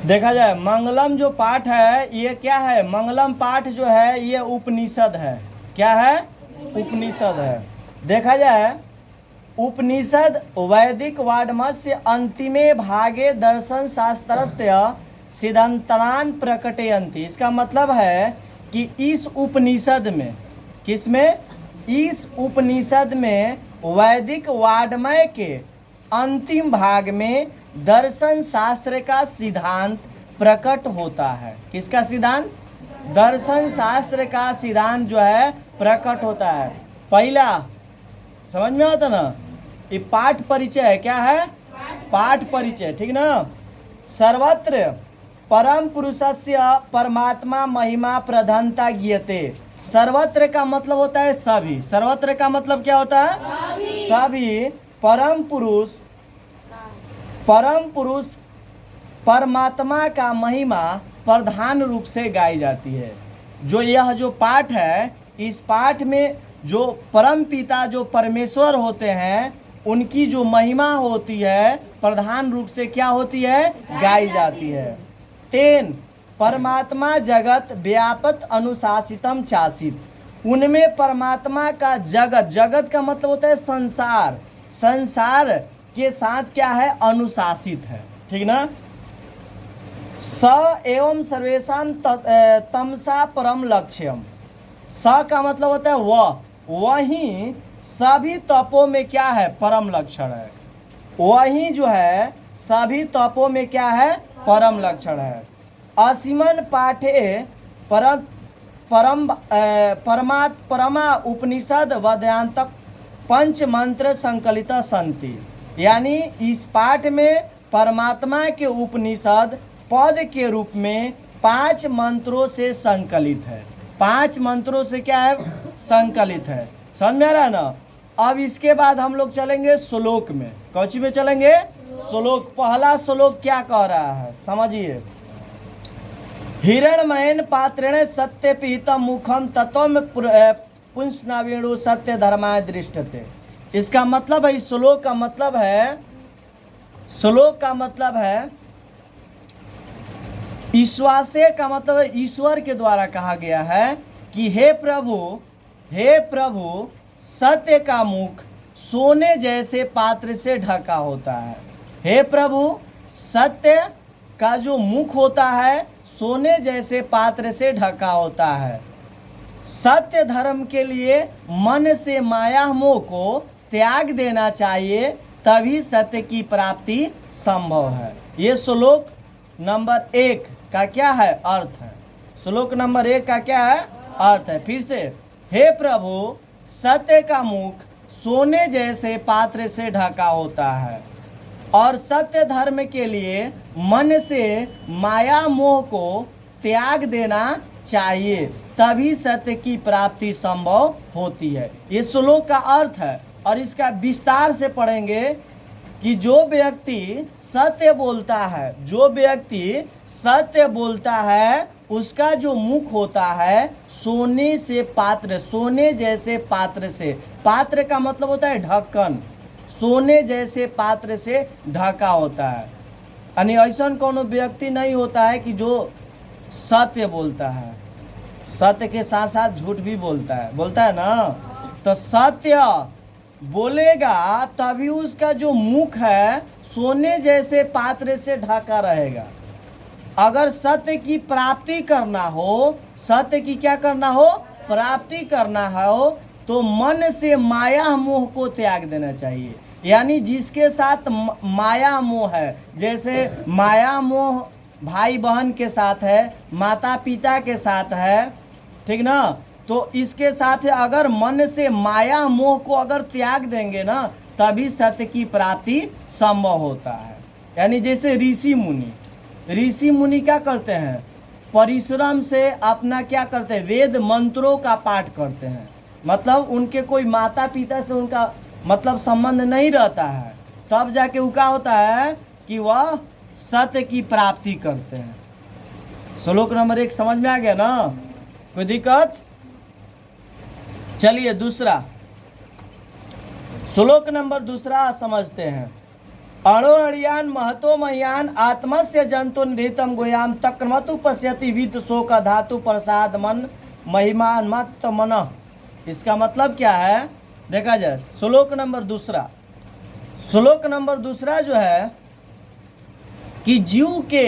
देखा जाए मंगलम जो पाठ है ये क्या है, मंगलम पाठ जो है ये उपनिषद है। क्या है? उपनिषद है। देखा जाए उपनिषद वैदिक वाड्मस्य अंतिमे भागे दर्शन शास्त्रस्य सिद्धांतान प्रकटयन्ति। इसका मतलब है कि इस उपनिषद में, किसमें? इस उपनिषद में वैदिक वाड्मय के अंतिम भाग में दर्शन शास्त्र का सिद्धांत प्रकट होता है। किसका सिद्धांत? दर्शन शास्त्र का सिद्धांत जो है प्रकट होता है। पहला समझ में आता ना, ये पाठ परिचय है। क्या है? पाठ परिचय, ठीक ना। सर्वत्र परम पुरुषस्य परमात्मा महिमा प्रधानता ज्ञेयते। सर्वत्र का मतलब होता है सभी। सर्वत्र का मतलब क्या होता है? सभी परम पुरुष परमात्मा का महिमा प्रधान रूप से गाई जाती है। जो यह जो पाठ है, इस पाठ में जो परम पिता जो परमेश्वर होते हैं उनकी जो महिमा होती है प्रधान रूप से क्या होती है? गाई जाती है। तेन परमात्मा जगत व्यापत अनुशासितम चासित। उनमें परमात्मा का जगत, जगत का मतलब होता है संसार, संसार के साथ क्या है? अनुशासित है, ठीक ना। स एवं सर्वेषां तमसा परम लक्ष्यम। स का मतलब होता है वह, वही सभी तपों में क्या है? परम लक्षण है। वही जो है सभी तपों में क्या है? परम लक्षण है। असीमन पाठे परमा उपनिषद वद्यांतक पंच मंत्र संकलित संति। यानी इस पाठ में परमात्मा के उपनिषद पद के रूप में 5 मंत्रों से संकलित है। 5 मंत्रों से क्या है? संकलित है। समझ में आ रहा है ना। अब इसके बाद हम लोग चलेंगे श्लोक में। कौची में चलेंगे? श्लोक। पहला श्लोक क्या कह रहा है समझिए। हिरण्मयेन पात्रेण सत्य पीतम मुखम तत्वम पुंसनावेणु सत्य धर्माय दृष्टते। इसका मतलब है, इस श्लोक का मतलब है, श्लोक का मतलब है ईश्वासे का मतलब है ईश्वर के द्वारा कहा गया है कि हे प्रभु सत्य का मुख सोने जैसे पात्र से ढका होता है। हे प्रभु सत्य का जो मुख होता है सोने जैसे पात्र से ढका होता है। सत्य धर्म के लिए मन से माया मोह को त्याग देना चाहिए, तभी सत्य की प्राप्ति संभव है। ये श्लोक नंबर 1 का क्या है? अर्थ है। श्लोक नंबर 1 का क्या है? अर्थ है। फिर से, हे प्रभु सत्य का मुख सोने जैसे पात्र से ढका होता है और सत्य धर्म के लिए मन से माया मोह को त्याग देना चाहिए, तभी सत्य की प्राप्ति संभव होती है। ये श्लोक का अर्थ है और इसका विस्तार से पढ़ेंगे कि जो व्यक्ति सत्य बोलता है, जो व्यक्ति सत्य बोलता है उसका जो मुख होता है सोने से पात्र, सोने जैसे पात्र से, पात्र का मतलब होता है ढक्कन, सोने जैसे पात्र से ढका होता है। यानी ऐसा कोनो व्यक्ति नहीं होता है कि जो सत्य बोलता है, सत्य के साथ साथ झूठ भी बोलता है ना। तो सत्य बोलेगा तभी उसका जो मुख है सोने जैसे पात्र से ढका रहेगा। अगर सत्य की प्राप्ति करना हो, सत्य की क्या करना हो? प्राप्ति करना हो, तो मन से माया मोह को त्याग देना चाहिए। यानी जिसके साथ माया मोह है, जैसे माया मोह भाई बहन के साथ है, माता पिता के साथ है, ठीक ना, तो इसके साथ अगर मन से माया मोह को अगर त्याग देंगे ना, तभी सत्य की प्राप्ति संभव होता है। यानी जैसे ऋषि मुनि क्या करते हैं? परिश्रम से अपना क्या करते हैं? वेद मंत्रों का पाठ करते हैं। मतलब उनके कोई माता पिता से उनका मतलब संबंध नहीं रहता है, तब जाके वो क्या होता है कि वह सत्य की प्राप्ति करते हैं। श्लोक नंबर 1 समझ में आ गया ना? कोई दिक्कत? चलिए दूसरा, श्लोक नंबर 2 समझते हैं। अणोरणियान महतो मह्यान आत्मस्य जंतु निहितम गुयाम तक्रमतु पश्यति वित्त शोक धातु प्रसाद मन महिमान मत मन। इसका मतलब क्या है देखा जाए। श्लोक नंबर दूसरा जो है कि जीव के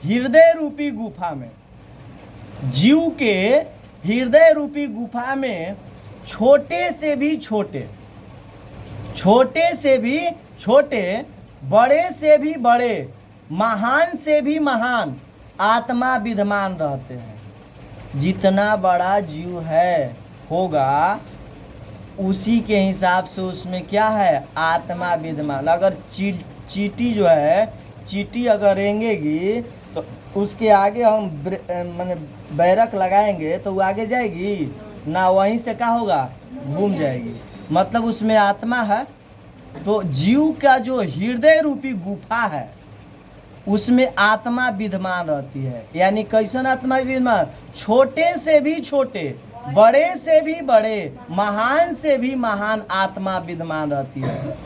हृदय रूपी गुफा में, जीव के हृदय रूपी गुफा में छोटे से भी छोटे, छोटे से भी छोटे, बड़े से भी बड़े, महान से भी महान आत्मा विद्यमान रहते हैं। जितना बड़ा जीव है होगा उसी के हिसाब से उसमें क्या है आत्मा विद्यमान। अगर चींटी जो है, चींटी अगर रेंगेगी तो उसके आगे हम माने बैरक लगाएंगे तो वो आगे जाएगी ना, वहीं से क्या होगा घूम जाएगी। मतलब उसमें आत्मा है। तो जीव का जो हृदय रूपी गुफा है उसमें आत्मा विद्यमान रहती है। यानी कैसन आत्मा विद्यमान? छोटे से भी छोटे, बड़े से भी बड़े, महान से भी महान आत्मा विद्यमान रहती है।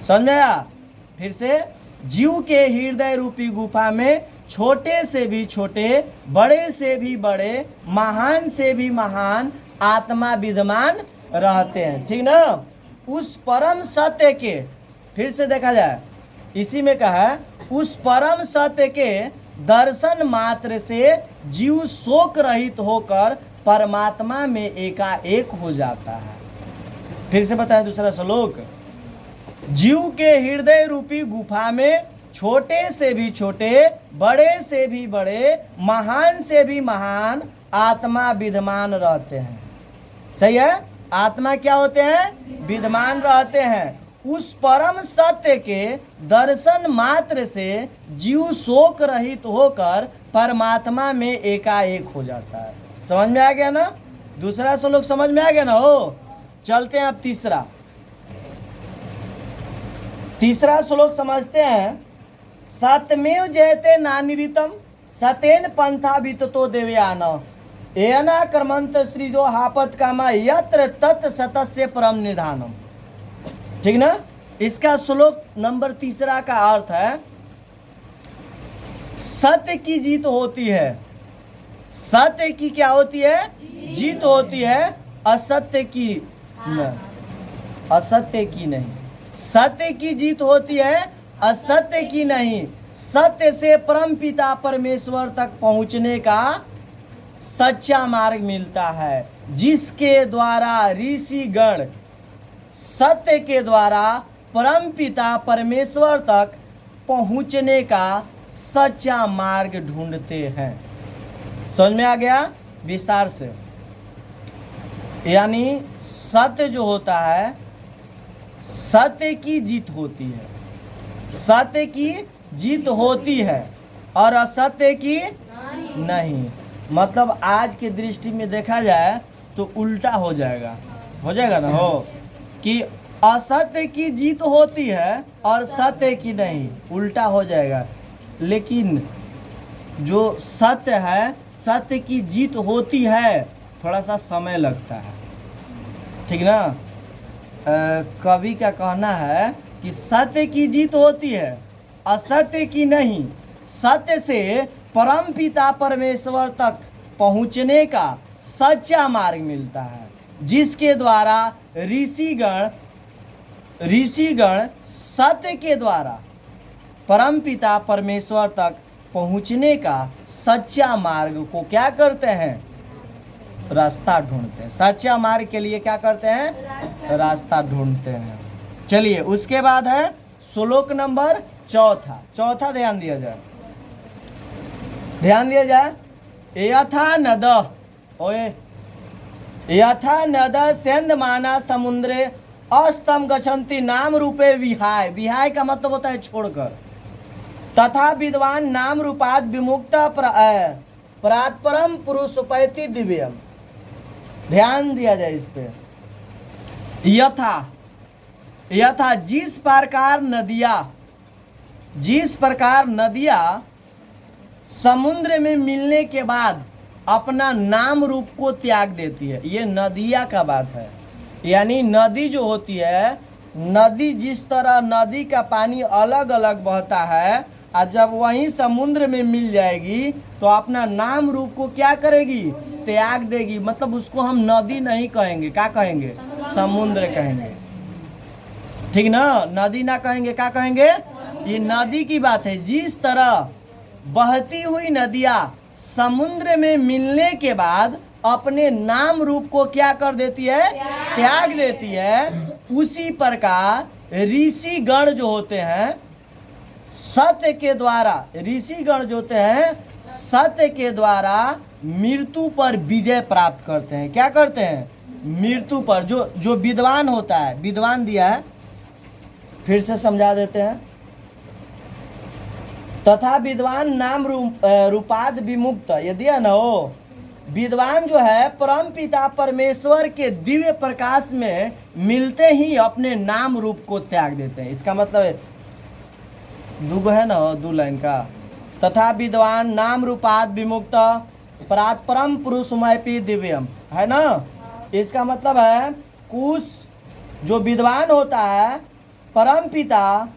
समझ में आया? फिर से, जीव के हृदय रूपी गुफा में छोटे से भी छोटे, बड़े से भी बड़े, महान से भी महान आत्मा विद्यमान रहते हैं। ठीक ना? उस परम सत्य के, फिर से देखा जाए, इसी में कहा है उस परम सत्य के दर्शन मात्र से जीव शोक रहित होकर परमात्मा में एकाएक हो जाता है। फिर से बताएं दूसरा श्लोक। जीव के हृदय रूपी गुफा में छोटे से भी छोटे, बड़े से भी बड़े, महान से भी महान आत्मा विद्यमान रहते हैं। सही है? आत्मा क्या होते हैं? विद्यमान रहते हैं। उस परम सत्य के दर्शन मात्र से जीव शोक रहित होकर परमात्मा में एकाएक हो जाता है। समझ में आ गया ना? दूसरा श्लोक समझ में आ गया ना? हो, चलते हैं अब तीसरा श्लोक समझते हैं। सत्यमेव जयते नानिरितम सतेन पंथा विततो देवयान एना कर्मंत श्रीजो हापत कामा यत्र तत् सतस्य परम निधानम। ठीक ना? इसका श्लोक नंबर तीसरा का अर्थ है सत्य की जीत होती है। सत्य की क्या होती है? जीत होती है। असत्य की असत्य की नहीं। सत्य की जीत होती है, असत्य की नहीं। सत्य से परम पिता परमेश्वर तक पहुंचने का सच्चा मार्ग मिलता है, जिसके द्वारा ऋषि गण सत्य के द्वारा परम पिता परमेश्वर तक पहुंचने का सच्चा मार्ग ढूंढते हैं। समझ में आ गया? विस्तार से। यानी सत्य जो होता है, सत्य की जीत होती है। सत्य की जीत होती है और असत्य की नहीं। मतलब आज के दृष्टि में देखा जाए तो उल्टा हो जाएगा ना, हो कि असत्य की जीत होती है और सत्य की नहीं, उल्टा हो जाएगा। लेकिन जो सत्य है, सत्य की जीत होती है, थोड़ा सा समय लगता है। ठीक ना? कवि का कहना है कि सत्य की जीत होती है, असत्य की नहीं। सत्य से परम पिता परमेश्वर तक पहुंचने का सच्चा मार्ग मिलता है, जिसके द्वारा ऋषिगण सत्य के द्वारा परम पिता परमेश्वर तक पहुंचने का सच्चा मार्ग को क्या करते हैं? रास्ता ढूंढते हैं। सच्चा मार्ग के लिए क्या करते हैं? रास्ता ढूंढते हैं। चलिए, उसके बाद है श्लोक नंबर चौथा ध्यान दिया जाए। यथा नद सेंधमाना समुद्रे अस्तम गच्छन्ति नाम रूपे विहाय। विहाय का मतलब होता है छोड़कर। तथा विद्वान नाम रूपाद विमुक्त परात्परम पुरुषोपैति दिव्यम। ध्यान दिया जाए इस पे। यथा जिस प्रकार नदियाँ समुद्र में मिलने के बाद अपना नाम रूप को त्याग देती है, ये नदिया का बात है। यानी नदी जो होती है नदी जिस तरह नदी का पानी अलग अलग बहता है और जब वहीं समुद्र में मिल जाएगी तो अपना नाम रूप को क्या करेगी, त्याग देगी। मतलब उसको हम नदी नहीं कहेंगे, क्या कहेंगे, समुद्र कहेंगे। ठीक ना, नदी ना कहेंगे, क्या कहेंगे, ये नदी की बात है। जिस तरह बहती हुई नदियाँ समुद्र में मिलने के बाद अपने नाम रूप को क्या कर देती है, त्याग देती है, उसी प्रकार ऋषि गण जो होते हैं सत्य के द्वारा, ऋषि गण जो होते हैं सत्य के द्वारा मृत्यु पर विजय प्राप्त करते हैं। क्या करते हैं, मृत्यु पर। जो विद्वान होता है, विद्वान दिया है, फिर से समझा देते हैं। तथा विद्वान नाम रूपाद विमुक्त, यदि न हो, विद्वान जो है परम पिता परमेश्वर के दिव्य प्रकाश में मिलते ही अपने नाम रूप को त्याग देते हैं। इसका मतलब है, दुगो है ना, दो लाइन का। तथा विद्वान नाम रूपाद विमुक्त परात परम पुरुषमय पी दिव्यम, है ना। इसका मतलब है कुछ जो विद्वान होता है परम पिता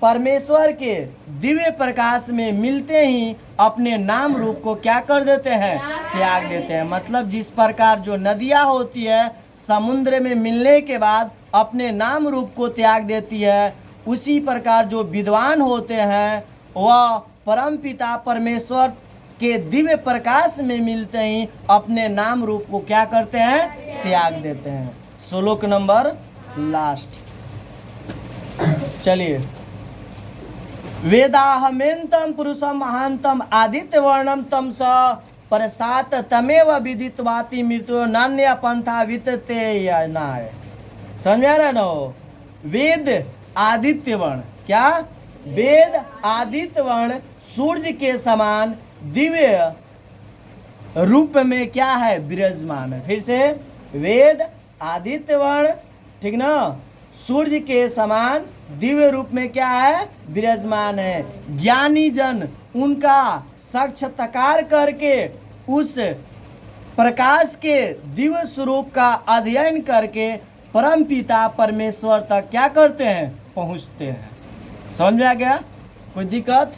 परमेश्वर के दिव्य प्रकाश में मिलते ही अपने नाम रूप को क्या कर देते हैं, त्याग देते हैं। मतलब जिस प्रकार जो नदियाँ होती है समुद्र में मिलने के बाद अपने नाम रूप को त्याग देती है, उसी प्रकार जो विद्वान होते हैं वह परम पिता परमेश्वर के दिव्य प्रकाश में मिलते ही अपने नाम रूप को क्या करते हैं, त्याग देते हैं। श्लोक नंबर लास्ट, चलिए। वेदाहमेन्तम पुरुषम महांतम आदित्य वर्णम तम स परसात तमेव विदित्वाति मृत्यु नान्य पंथा वित्ते नाय। समझ में आ रहा है ना। वेद आदित्य वर्ण, क्या, वेद आदित्य वर्ण सूर्य के समान दिव्य रूप में क्या है, विराजमान है। फिर से, वेद आदित्य वर्ण, ठीक ना, सूर्य के समान दिव्य रूप में क्या है, विराजमान है। ज्ञानी जन उनका साक्षात्कार करके उस प्रकाश के दिव्य स्वरूप का अध्ययन करके परम पिता परमेश्वर तक क्या करते हैं, पहुंचते हैं। समझ में आ गया, कोई दिक्कत?